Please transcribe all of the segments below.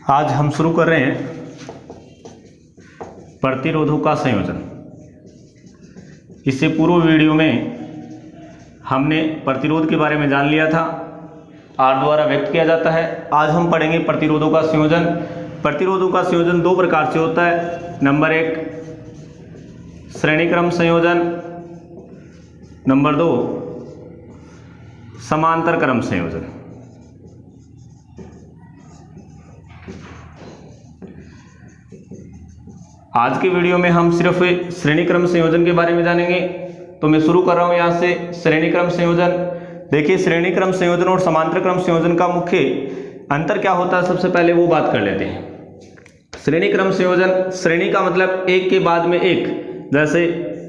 आज हम शुरू कर रहे हैं प्रतिरोधों का संयोजन। इससे पूर्व वीडियो में हमने प्रतिरोध के बारे में जान लिया था, R द्वारा व्यक्त किया जाता है। आज हम पढ़ेंगे प्रतिरोधों का संयोजन। प्रतिरोधों का संयोजन दो प्रकार से होता है। नंबर एक श्रेणी क्रम संयोजन, नंबर दो समांतर क्रम संयोजन। आज के वीडियो में हम सिर्फ श्रेणी क्रम संयोजन के बारे में जानेंगे। तो मैं शुरू कर रहा हूं यहां से श्रेणी क्रम संयोजन। देखिए, श्रेणी क्रम संयोजन और समांतर क्रम संयोजन का मुख्य अंतर क्या होता है, सबसे पहले वो बात कर लेते हैं। श्रेणी क्रम संयोजन, श्रेणी का मतलब एक के बाद में एक, जैसे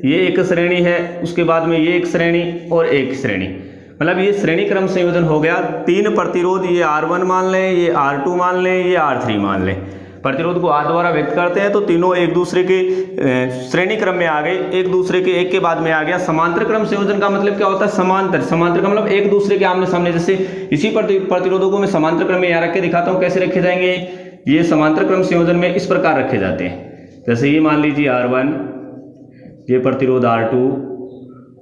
ये एक श्रेणी है, उसके बाद में ये एक श्रेणी और एक श्रेणी, मतलब ये श्रेणी क्रम संयोजन हो गया। तीन प्रतिरोध, ये R1 मान लें, ये R2 मान लें, ये R3 मान लें। प्रतिरोध को R द्वारा व्यक्त करते हैं तो तीनों एक दूसरे के श्रेणी क्रम में आ गए, एक दूसरे के एक के बाद में आ गया। समांतर क्रम संयोजन का मतलब क्या होता है, समांतर। समांतर का मतलब एक दूसरे के आमने सामने। जैसे इसी प्रतिरोधों को मैं समांतर क्रम में यहाँ रख के दिखाता हूँ कैसे रखे जाएंगे। ये समांतर क्रम संयोजन में इस प्रकार रखे जाते हैं। जैसे ये मान लीजिए R1, ये प्रतिरोध R2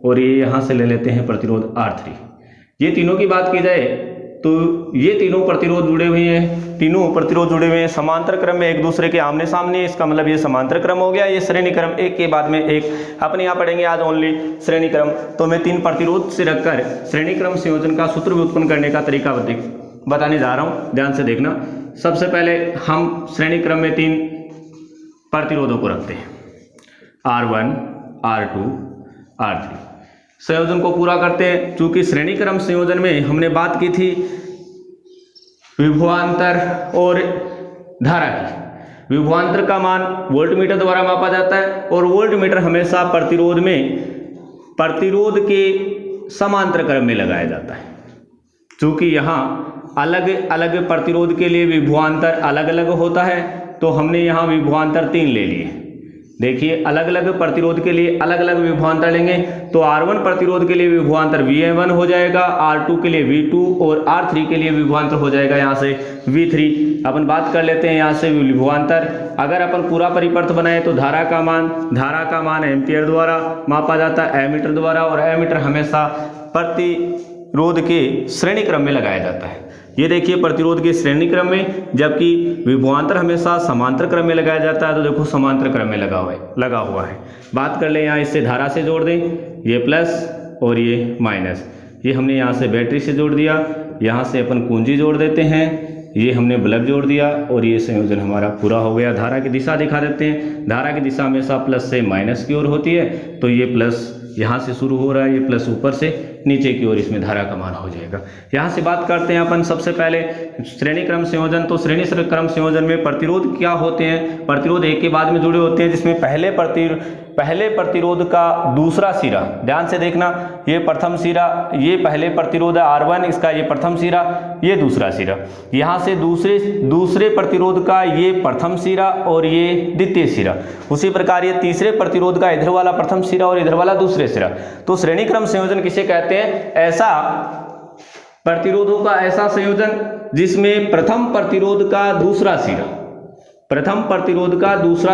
और ये यहाँ से ले लेते हैं प्रतिरोध R3। ये तीनों की बात की जाए तो ये तीनों प्रतिरोध जुड़े हुए हैं, तीनों प्रतिरोध जुड़े हुए हैं समांतर क्रम में एक दूसरे के आमने सामने। इसका मतलब ये समांतर क्रम हो गया। ये श्रेणी क्रम, एक के बाद में एक। अपने यहाँ पढ़ेंगे आज ओनली श्रेणी क्रम। तो मैं तीन प्रतिरोध से रखकर श्रेणी क्रम संयोजन का सूत्र भी उत्पन्न करने का तरीका बताने जा रहा हूँ, ध्यान से देखना। सबसे पहले हम श्रेणी क्रम में तीन प्रतिरोधों को रखते हैं, R1, R2, R3। संयोजन को पूरा करते हैं। चूंकि श्रेणी क्रम संयोजन में हमने बात की थी विभवांतर और धारा की। विभवांतर का मान वोल्टमीटर द्वारा मापा जाता है और वोल्टमीटर हमेशा प्रतिरोध के समांतर क्रम में लगाया जाता है। चूंकि यहाँ अलग अलग प्रतिरोध के लिए विभवांतर अलग अलग होता है तो हमने यहाँ विभवांतर 3 ले लिए। देखिए, अलग अलग प्रतिरोध के लिए अलग अलग विभवांतर लेंगे तो R1 प्रतिरोध के लिए विभवांतर V1 हो जाएगा, R2 के लिए V2 और R3 के लिए विभवांतर हो जाएगा यहाँ से V3। अपन बात कर लेते हैं यहाँ से विभवांतर। अगर अपन पूरा परिपथ बनाए तो धारा का मान एम्पियर द्वारा मापा जाता है, एमीटर द्वारा, और एमीटर हमेशा प्रतिरोध के श्रेणी क्रम में लगाया जाता है। ये देखिए प्रतिरोध के श्रेणी क्रम में, जबकि विभवांतर हमेशा समांतर क्रम में लगाया जाता है। तो देखो समांतर क्रम में लगा हुआ है। बात कर ले यहाँ, इससे धारा से जोड़ दें, ये प्लस और ये माइनस। ये हमने यहाँ से बैटरी से जोड़ दिया, यहाँ से अपन कुंजी जोड़ देते हैं, ये हमने बल्ब जोड़ दिया और ये संयोजन हमारा पूरा हो गया। धारा की दिशा दिखा देते हैं। धारा की दिशा हमेशा प्लस से माइनस की ओर होती है, तो ये प्लस यहाँ से शुरू हो रहा है, ये प्लस ऊपर से नीचे की ओर, इसमें धारा का मान हो जाएगा। यहाँ से बात करते हैं अपन सबसे पहले श्रेणी क्रम संयोजन। तो श्रेणी क्रम संयोजन में प्रतिरोध क्या होते हैं, प्रतिरोध एक के बाद में जुड़े होते हैं, जिसमें पहले प्रतिरोध का दूसरा सिरा, ध्यान से देखना, ये प्रथम सिरा, ये पहले प्रतिरोध है R1, इसका ये प्रथम सिरा, ये दूसरा सिरा। यहाँ से दूसरे प्रतिरोध का ये प्रथम सिरा और ये द्वितीय सिरा। उसी प्रकार ये तीसरे प्रतिरोध का इधर वाला प्रथम सिरा और इधर वाला दूसरे सिरा। तो श्रेणी क्रम संयोजन किसे कहते हैं, ऐसा प्रतिरोधों का ऐसा संयोजन जिसमें प्रथम प्रतिरोध का दूसरा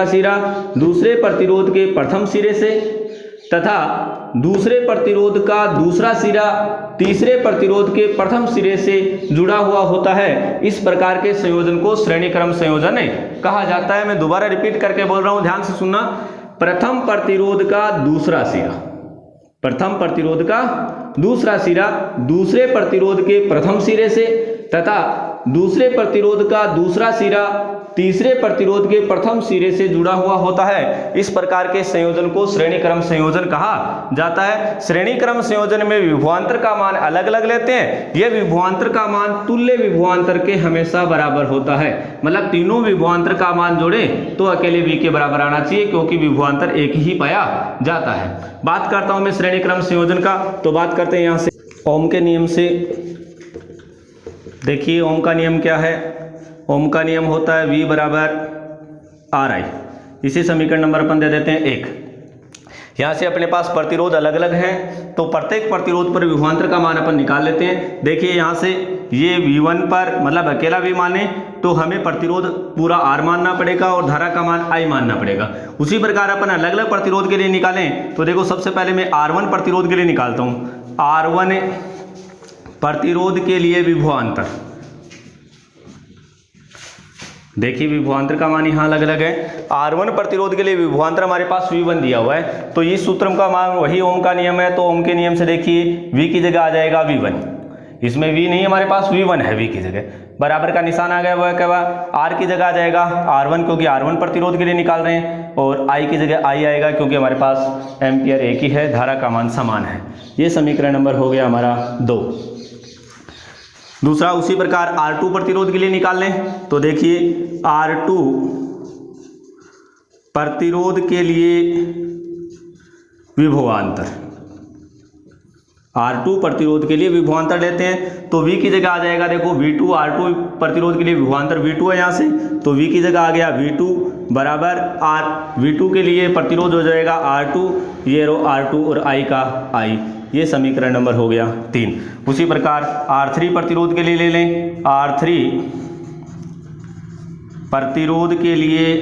सिरा दूसरे प्रतिरोध के प्रथम सिरे से तथा दूसरे प्रतिरोध का दूसरा सिरा तीसरे प्रतिरोध के प्रथम सिरे से जुड़ा हुआ होता है। इस प्रकार के संयोजन को श्रेणी क्रम संयोजन कहा जाता है। मैं दोबारा रिपीट करके बोल रहा हूं, ध्यान से सुनना। प्रथम प्रतिरोध का दूसरा सिरा दूसरे प्रतिरोध के प्रथम सिरे से तथा दूसरे प्रतिरोध का दूसरा सिरा तीसरे प्रतिरोध के प्रथम सिरे से जुड़ा हुआ होता है। इस प्रकार के संयोजन को श्रेणी क्रम संयोजन कहा जाता है। श्रेणी क्रम संयोजन में विभवांतर का मान अलग अलग लेते हैं। यह विभवांतर का मान तुल्य विभवांतर के हमेशा बराबर होता है। मतलब तीनों विभवांतर का मान जोड़े तो अकेले V के बराबर आना चाहिए, क्योंकि विभवांतर एक ही पाया जाता है। बात करता हूं मैं श्रेणी क्रम संयोजन का, तो बात करते हैं यहाँ से ओम के नियम से। देखिए ओम का नियम क्या है, ओम का नियम होता है V बराबर RI। इसी समीकरण नंबर अपन दे देते हैं 1। यहाँ से अपने पास प्रतिरोध अलग अलग हैं तो प्रत्येक प्रतिरोध पर विभवांतर का मान अपन निकाल लेते हैं। देखिए यहाँ से ये V1 पर मतलब अकेला V माने तो हमें प्रतिरोध पूरा R मानना पड़ेगा और धारा का मान I मानना पड़ेगा। उसी प्रकार अपन अलग अलग प्रतिरोध के लिए निकालें तो देखो सबसे पहले मैं R1 प्रतिरोध के लिए निकालता हूँ। R1 प्रतिरोध के लिए विभवांतर, देखिए विभवांतर का मान यहाँ अलग अलग है। R1 प्रतिरोध के लिए विभवांतर हमारे पास V1 दिया हुआ है, तो इस सूत्र का मान वही ओम का नियम है, तो ओम के नियम से देखिए V की जगह आ जाएगा V1, इसमें V नहीं हमारे पास V1 है, V की जगह बराबर का निशान आ गया, वह क्या हुआ R की जगह आ जाएगा R1, क्योंकि R1 प्रतिरोध के लिए निकाल रहे हैं, और I की जगह I आएगा क्योंकि हमारे पास एम्पियर एक ही है, धारा का मान समान है। ये समीकरण नंबर हो गया हमारा 2। दूसरा उसी प्रकार R2 प्रतिरोध के लिए निकाल लें तो देखिए R2 प्रतिरोध के लिए विभवांतर, R2 प्रतिरोध के लिए विभवांतर लेते हैं तो V की जगह आ जाएगा, देखो V2, R2 प्रतिरोध के लिए विभवांतर V2 है यहाँ से, तो V की जगह आ गया V2 बराबर V2 के लिए प्रतिरोध हो जाएगा R2, ये रो R2 और I का I। ये समीकरण नंबर हो गया 3। उसी प्रकार R3 प्रतिरोध के लिए ले लें, R3 प्रतिरोध के लिए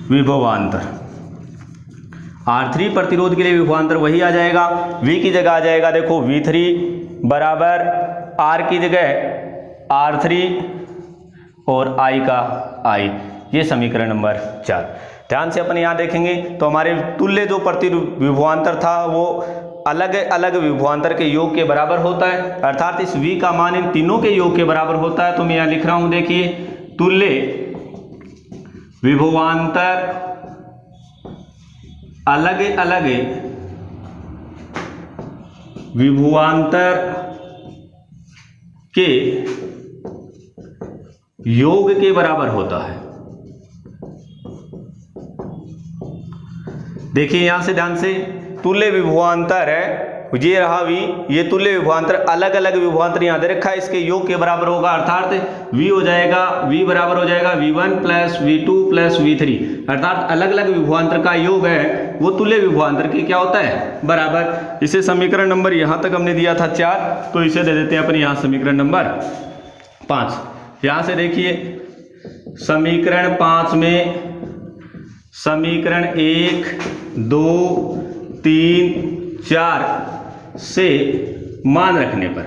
विभवांतर, R3 प्रतिरोध के लिए विभवांतर वही आ जाएगा, V की जगह आ जाएगा देखो V3 बराबर R की जगह R3 और I का I। ये समीकरण नंबर 4। ध्यान से अपन यहाँ देखेंगे तो हमारे तुल्य जो विभवांतर था वो अलग अलग विभवांतर के योग के बराबर होता है, अर्थात इस V का मान इन तीनों के योग के बराबर होता है। तो मैं यहाँ लिख रहा हूँ, देखिए तुल्य विभवांतर अलग अलग विभवांतर के योग के बराबर होता है। देखिए यहां से ध्यान से तुल्य विभवांतर है, ये रहा V, ये तुल्य विभवांतर अलग अलग विभवांतर यहाँ दे रखा है, इसके योग के बराबर होगा, अर्थात V हो जाएगा, V बराबर हो जाएगा V1 plus V2 plus V3, अर्थात अलग अलग विभवांतर का योग है वो तुल्य विभवांतर के क्या होता है बराबर। इसे समीकरण नंबर यहाँ तक हमने दिया था 4, तो इसे दे देते हैं अपन यहाँ समीकरण नंबर 5। यहाँ से देखिए समीकरण 5 में समीकरण 1, 2, 3, 4 से मान रखने पर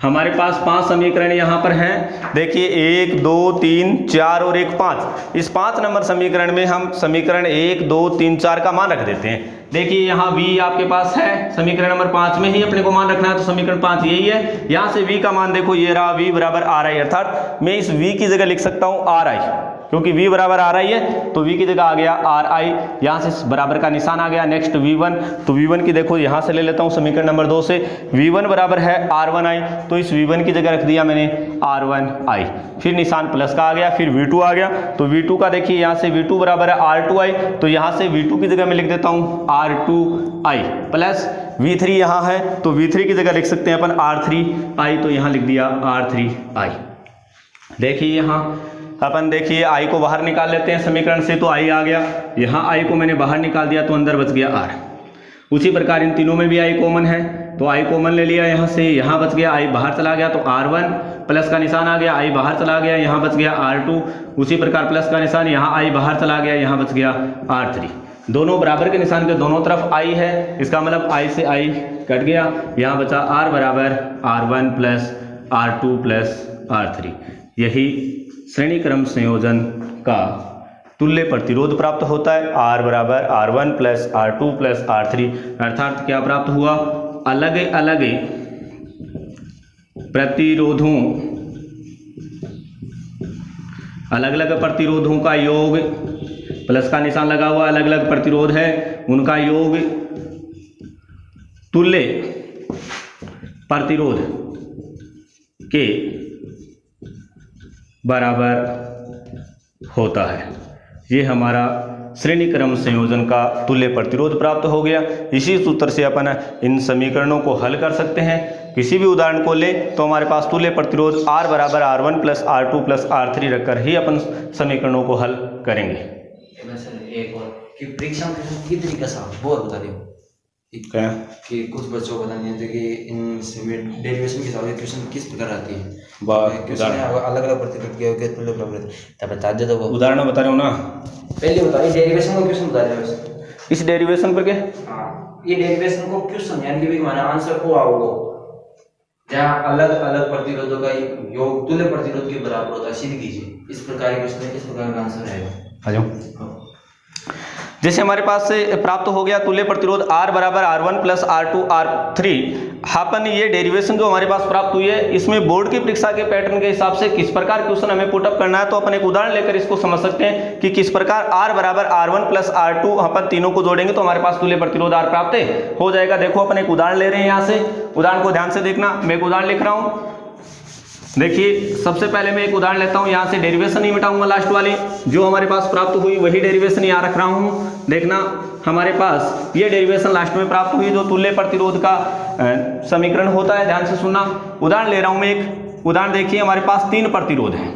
हमारे पास 5 समीकरण यहाँ पर हैं। देखिए 1, 2, 3, 4 और 1, 5। इस 5 नंबर समीकरण में हम समीकरण 1, 2, 3, 4 का मान रख देते हैं। देखिए यहाँ V आपके पास है, समीकरण नंबर 5 में ही अपने को मान रखना है, तो समीकरण 5 यही है। यहाँ से V का मान देखो ये रहा, V बराबर RI, अर्थात मैं इस V की जगह लिख सकता हूँ RI, क्योंकि V बराबर RI है तो V की जगह आ गया RI, यहाँ से बराबर का निशान आ गया। नेक्स्ट V1, तो V1 की देखो यहाँ से ले लेता हूँ समीकरण नंबर 2 से, V1 बराबर है R1I, तो इस V1 की जगह रख दिया मैंने R1I, फिर निशान प्लस का आ गया, फिर V2 आ गया, तो V2 का देखिए यहाँ से V2 बराबर है R2I, तो यहाँ से V2 की जगह मैं लिख देता हूँ R2I प्लस V3 यहाँ है तो V3 की जगह लिख सकते हैं अपन R3I, तो यहाँ लिख दिया R3I। देखिए यहाँ अपन देखिए I को बाहर निकाल लेते हैं समीकरण से, तो I आ गया, यहाँ I को मैंने बाहर निकाल दिया तो अंदर बच गया R। उसी प्रकार इन तीनों में भी I कॉमन है तो I कॉमन ले लिया यहाँ से, यहाँ बच गया I बाहर चला गया तो R1 प्लस का निशान आ गया, I बाहर चला गया, यहाँ बच गया R2। उसी प्रकार प्लस का निशान, यहाँ I बाहर चला गया, यहाँ बच गया R3। दोनों बराबर के निशान के दोनों तरफ I है, इसका मतलब I से I कट गया, यहाँ बचा R बराबर R1 plus R2 plus R3। यही श्रेणी क्रम संयोजन का तुल्य प्रतिरोध प्राप्त होता है, R बराबर R1 plus R2 plus R3, अर्थात क्या प्राप्त हुआ, अलग अलग प्रतिरोधों, अलग अलग प्रतिरोधों का योग, प्लस का निशान लगा हुआ, अलग अलग प्रतिरोध है उनका योग तुल्य प्रतिरोध के बराबर होता है। ये हमारा श्रेणी क्रम संयोजन का तुल्य प्रतिरोध प्राप्त हो गया। इसी सूत्र से अपन इन समीकरणों को हल कर सकते हैं। किसी भी उदाहरण को ले तो हमारे पास तुल्य प्रतिरोध R बराबर R1 plus R2 plus R3 रखकर ही अपन समीकरणों को हल करेंगे। एक और कि परीक्षा में कितनी का साफ वो बता दो क्या कि कुछ बच्चों को पता नहीं है कि इन डेरिवेशन के हिसाब से क्वेश्चन किस प्रकार आती है। क्वेश्चन अलग अलग प्रतिरोध के तुल्य प्रवृत्ति तब बता दे तो उदाहरण बता रहा हूँ ना, पहले बताइए डेरिवेशन को क्वेश्चन बता रहे हो इस डेरिवेशन पर क्या। हाँ, ये डेरिवेशन को क्वेश्चन यानी कि हमारा आंसर को आओगे जहाँ अलग अलग प्रतिरोधों का योग तुल्य प्रतिरोध के बराबर होता है, सिद्ध कीजिए। इस प्रकार के क्वेश्चन इस प्रकार का आंसर रहेगा। आ जाओ। जैसे हमारे पास से प्राप्त हो गया तुल्य प्रतिरोध R बराबर R1 प्लस R2 R3, अपन ये डेरिवेशन जो हमारे पास प्राप्त हुई है इसमें बोर्ड की परीक्षा के पैटर्न के हिसाब से किस प्रकार क्वेश्चन हमें पुटअप करना है, तो अपन एक उदाहरण लेकर इसको समझ सकते हैं कि किस प्रकार R बराबर R1 प्लस R2 अपन तीनों को जोड़ेंगे तो हमारे पास तुल्य प्रतिरोध R प्राप्त हो जाएगा। देखो अपन एक उदाहरण ले रहे हैं, यहाँ से उदाहरण को ध्यान से देखना, मैं एक उदाहरण लिख रहा हूँ। देखिए सबसे पहले मैं एक उदाहरण लेता हूँ, यहाँ से डेरिवेशन नहीं मिटाऊंगा, लास्ट वाली जो हमारे पास प्राप्त हुई वही डेरिवेशन यहाँ रख रहा हूँ। देखना हमारे पास ये डेरिवेशन लास्ट में प्राप्त हुई जो तुल्य प्रतिरोध का समीकरण होता है। ध्यान से सुनना, उदाहरण ले रहा हूँ मैं एक उदाहरण। देखिए हमारे पास 3 प्रतिरोध हैं,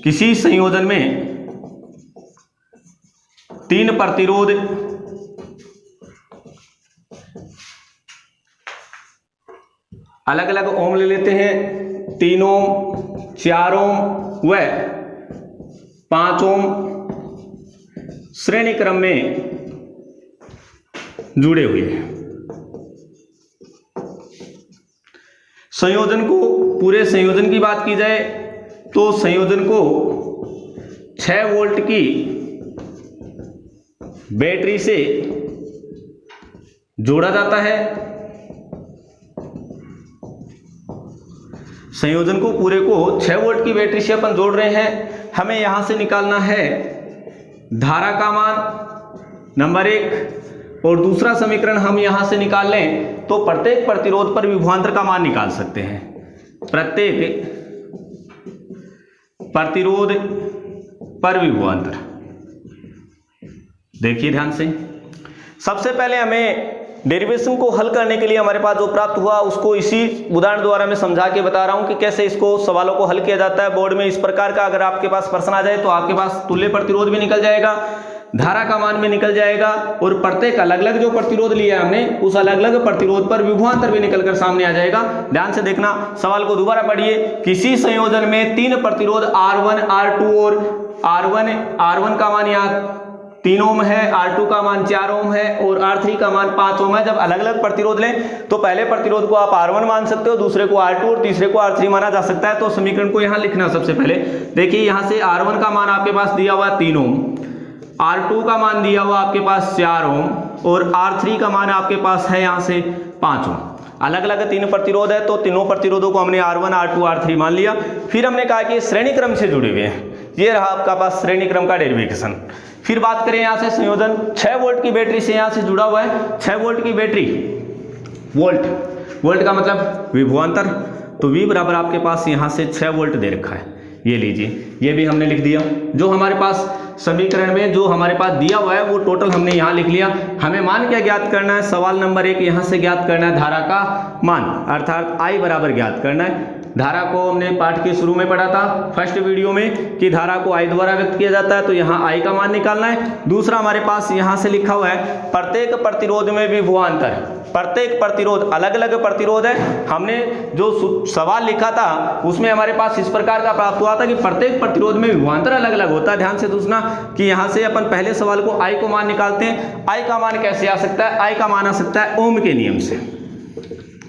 किसी संयोजन में 3 प्रतिरोध अलग अलग ओम ले लेते हैं, 3 ओम 4 ओम व 5 ओम श्रेणी क्रम में जुड़े हुए हैं। संयोजन को पूरे संयोजन की बात की जाए तो संयोजन को 6 वोल्ट की बैटरी से जोड़ा जाता है। संयोजन को पूरे को 6 वोल्ट की बैटरी से अपन जोड़ रहे हैं। हमें यहां से निकालना है धारा का मान नंबर 1, और दूसरा समीकरण हम यहां से निकाल लें तो प्रत्येक प्रतिरोध पर विभवांतर का मान निकाल सकते हैं। प्रत्येक प्रतिरोध पर विभवांतर, देखिए ध्यान से, सबसे पहले हमें डेरिवेशन को हल करने के लिए हमारे पास जो प्राप्त हुआ उसको इसी उदाहरण द्वारा मैं समझा के बता रहा हूं कि कैसे इसको सवालों को हल किया जाता है बोर्ड में। इस प्रकार का अगर आपके पास प्रश्न आ जाए तो आपके पास तुल्य प्रतिरोध भी निकल जाएगा, धारा का मान भी निकल जाएगा, और प्रत्येक अलग अलग जो प्रतिरोध लिया हमने उस अलग अलग प्रतिरोध पर विभवांतर भी निकलकर सामने आ जाएगा। ध्यान से देखना, सवाल को दोबारा पढ़िए। किसी संयोजन में 3 प्रतिरोध R1 R2 और R1 का मान यहाँ 3 ओम है, R2 का मान 4 ओम है और R3 का मान 5 ओम है। जब अलग अलग प्रतिरोध लें तो पहले प्रतिरोध को आप R1 मान सकते हो, दूसरे को R2 और तीसरे को R3 माना जा सकता है। तो समीकरण को यहाँ लिखना सबसे पहले। देखिए यहाँ से R1 का मान आपके पास दिया हुआ 3 ओम, R2 का मान दिया हुआ आपके पास 4 ओम और R3 का मान आपके पास है यहाँ से 5 ओम। अलग अलग 3 प्रतिरोध है तो तीनों प्रतिरोधों को हमने R1 R2 R3 मान लिया। फिर हमने कहा कि श्रेणी क्रम से जुड़े हुए हैं, ये रहा आपका पास श्रेणी क्रम का डेरिवेशन। फिर बात करें यहाँ से संयोजन 6 वोल्ट की बैटरी से यहाँ से जुड़ा हुआ है। 6 वोल्ट की बैटरी, वोल्ट का मतलब विभवांतर, तो V बराबर आपके पास यहाँ से 6 वोल्ट दे रखा है। ये लीजिए, ये भी हमने लिख दिया। जो हमारे पास समीकरण में जो हमारे पास दिया हुआ है वो टोटल हमने यहाँ लिख लिया। हमें मान क्या ज्ञात करना है, सवाल नंबर 1 यहाँ से ज्ञात करना है धारा का मान, अर्थात I बराबर ज्ञात करना है। धारा को हमने पाठ के शुरू में पढ़ा था फर्स्ट वीडियो में कि धारा को I द्वारा व्यक्त किया जाता है, तो यहाँ I का मान निकालना है। दूसरा हमारे पास यहाँ से लिखा हुआ है प्रत्येक प्रतिरोध में विभवांतर, प्रत्येक प्रतिरोध अलग अलग प्रतिरोध है। हमने जो सवाल लिखा था उसमें हमारे पास इस प्रकार का प्राप्त हुआ था कि प्रत्येक प्रतिरोध में विभवांतर अलग अलग होता है। ध्यान से दूसरा कि यहाँ से अपन पहले सवाल को I को मान निकालते हैं। I का मान कैसे आ सकता है, I का मान आ सकता है ओम के नियम से।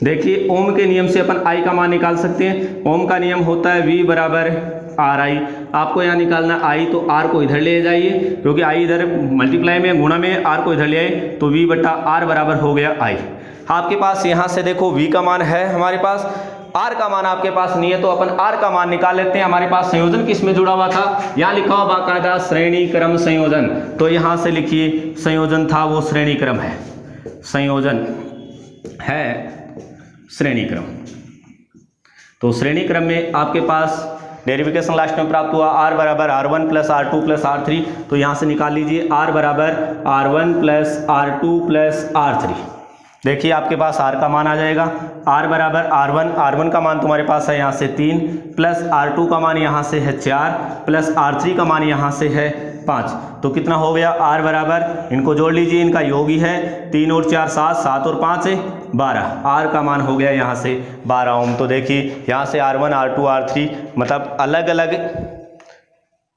देखिए ओम के नियम से अपन I का मान निकाल सकते हैं। ओम का नियम होता है V बराबर RI। आपको यहाँ निकालना I, तो R को इधर ले जाइए क्योंकि I इधर मल्टीप्लाई में गुणा में, R को इधर ले आए तो V बटा R बराबर हो गया I। आपके पास यहाँ से देखो V का मान है हमारे पास, R का मान आपके पास नहीं है तो अपन R का मान निकाल लेते हैं। हमारे पास संयोजन किस में जुड़ा हुआ था, यहाँ लिखा हुआ बाकायदा श्रेणी क्रम संयोजन, तो यहाँ से लिखिए संयोजन था वो श्रेणी क्रम है, संयोजन है श्रेणी क्रम। तो श्रेणी क्रम में आपके पास डेरिवेशन लास्ट में प्राप्त हुआ R बराबर R1 plus R2 plus R3, तो यहाँ से निकाल लीजिए R बराबर R1 plus R2 plus R3। देखिए आपके पास R का मान आ जाएगा, R बराबर R1 का मान तुम्हारे पास है यहाँ से 3 प्लस R2 का मान यहाँ से है 4 प्लस R3 का मान यहाँ से है 5। तो कितना हो गया? R बराबर, इनको जोड़ लीजिए, इनका योग ही है 3 और 4 7, 7 और 5 है 12। R का मान हो गया यहाँ से 12 ओम। तो देखिए यहाँ से R1 R2 R3 मतलब अलग अलग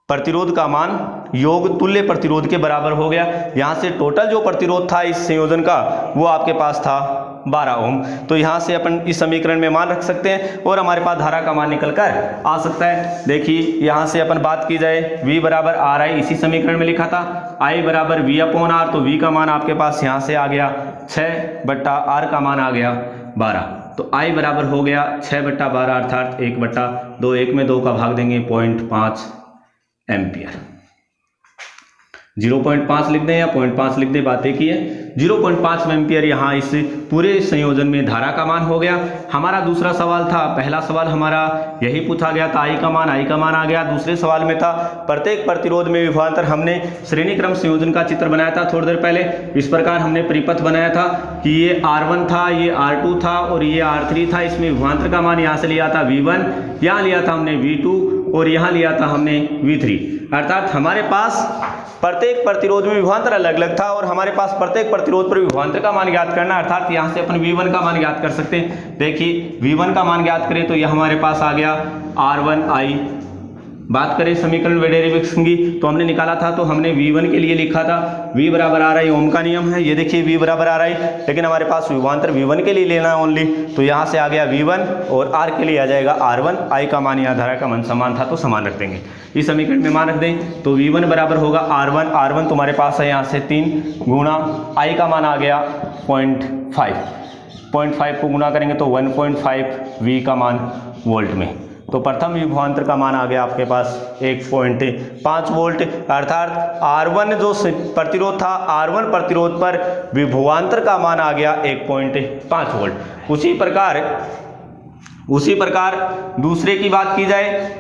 प्रतिरोध का मान योग तुल्य प्रतिरोध के बराबर हो गया। यहाँ से टोटल जो प्रतिरोध था इस संयोजन का वो आपके पास था 12 ओम। तो यहाँ से अपन इस समीकरण में मान रख सकते हैं और हमारे पास धारा का मान निकल कर आ सकता है। देखिए यहाँ से अपन बात की जाए, V बराबर RI इसी समीकरण में लिखा था, I बराबर V अपॉन R, तो V का मान आपके पास यहाँ से आ गया 6/R का मान आ गया 12। तो I बराबर हो गया 6/12 अर्थात 1/2, 1 में 2 का भाग देंगे 0.5 एम्पियर। 0.5 लिख दें या 0.5 लिख दें, बात एक ही है। 0.5 एम्पियर यहाँ इस पूरे संयोजन में धारा का मान हो गया। हमारा दूसरा सवाल था, पहला सवाल हमारा यही पूछा गया था, I का मान आ गया। दूसरे सवाल में था प्रत्येक प्रतिरोध में विभवांतर। हमने श्रेणी क्रम संयोजन का चित्र बनाया था थोड़ी देर पहले। इस प्रकार हमने परिपथ बनाया था कि ये R1 था, ये R2 था और ये R3 था। इसमें विभवांतर का मान यहाँ से लिया था V1, यहाँ लिया था हमने V2 और यहाँ लिया था हमने V3। अर्थात हमारे पास प्रत्येक प्रतिरोध में विभवांतर अलग अलग था और हमारे पास प्रत्येक प्रतिरोध पर विभवांतर का मान ज्ञात करना। अर्थात यहाँ से अपन V1 का मान ज्ञात कर सकते हैं। देखिए V1 का मान ज्ञात करें तो यह हमारे पास आ गया R1I। बात करें समीकरण व डेरिवेशन की तो हमने निकाला था, तो हमने V1 के लिए लिखा था V बराबर RI, ओम का नियम है। ये देखिए V बराबर RI, लेकिन हमारे पास विभवांतर V1 के लिए लेना है ओनली, तो यहाँ से आ गया V1 और R के लिए आ जाएगा R1। I का मान यहाँ धारा का मान समान था तो समान रख देंगे। इस समीकरण में मान रख दें तो V1 बराबर होगा R1 तुम्हारे पास है यहाँ से 3 गुणा I का मान आ गया 0.5 को गुणा करेंगे तो 1.5 V का मान वोल्ट में। तो प्रथम विभवांतर का मान आ गया आपके पास 1.5 वोल्ट। अर्थात R1 जो प्रतिरोध था, R1 प्रतिरोध पर विभवांतर का मान आ गया 1.5 वोल्ट। उसी प्रकार दूसरे की बात की जाए,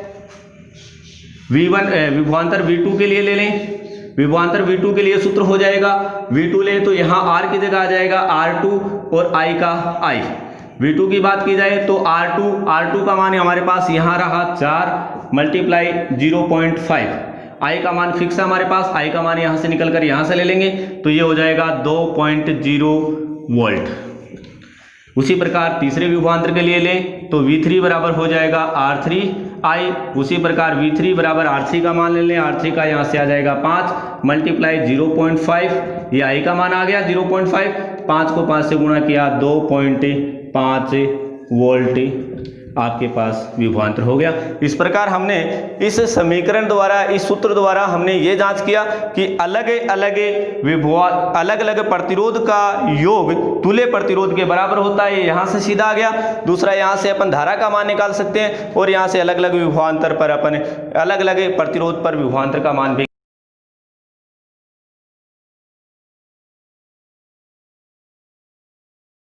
विभवांतर V2 के लिए ले लें। विभवांतर V2 के लिए सूत्र हो जाएगा, V2 लें तो यहाँ R की जगह आ जाएगा R2 और I का I। V2 की बात की जाए तो R2 का मान हमारे पास यहाँ रहा 4 मल्टीप्लाई 0.5। I का मान फिक्स है हमारे पास, I का मान यहाँ से निकल कर यहाँ से ले लेंगे तो ये हो जाएगा 2.0 वोल्ट। उसी प्रकार तीसरे विभवांतर के लिए लें तो V3 बराबर हो जाएगा R3I। उसी प्रकार V3 बराबर R3 का मान ले लें, R3 का यहाँ से आ जाएगा 5 मल्टीप्लाई 0.5, ये I का मान आ गया 0.5, 5 को 5 से गुणा किया 2.5 वोल्ट आपके पास विभवांतर हो गया। इस प्रकार हमने इस समीकरण द्वारा, इस सूत्र द्वारा हमने ये जांच किया कि अलग अलग प्रतिरोध का योग तुल्य प्रतिरोध के बराबर होता है। यहाँ से सीधा आ गया। दूसरा, यहाँ से अपन धारा का मान निकाल सकते हैं और यहाँ से अलग अलग विभवांतर पर अपन अलग अलग प्रतिरोध पर विभवांतर का मान भी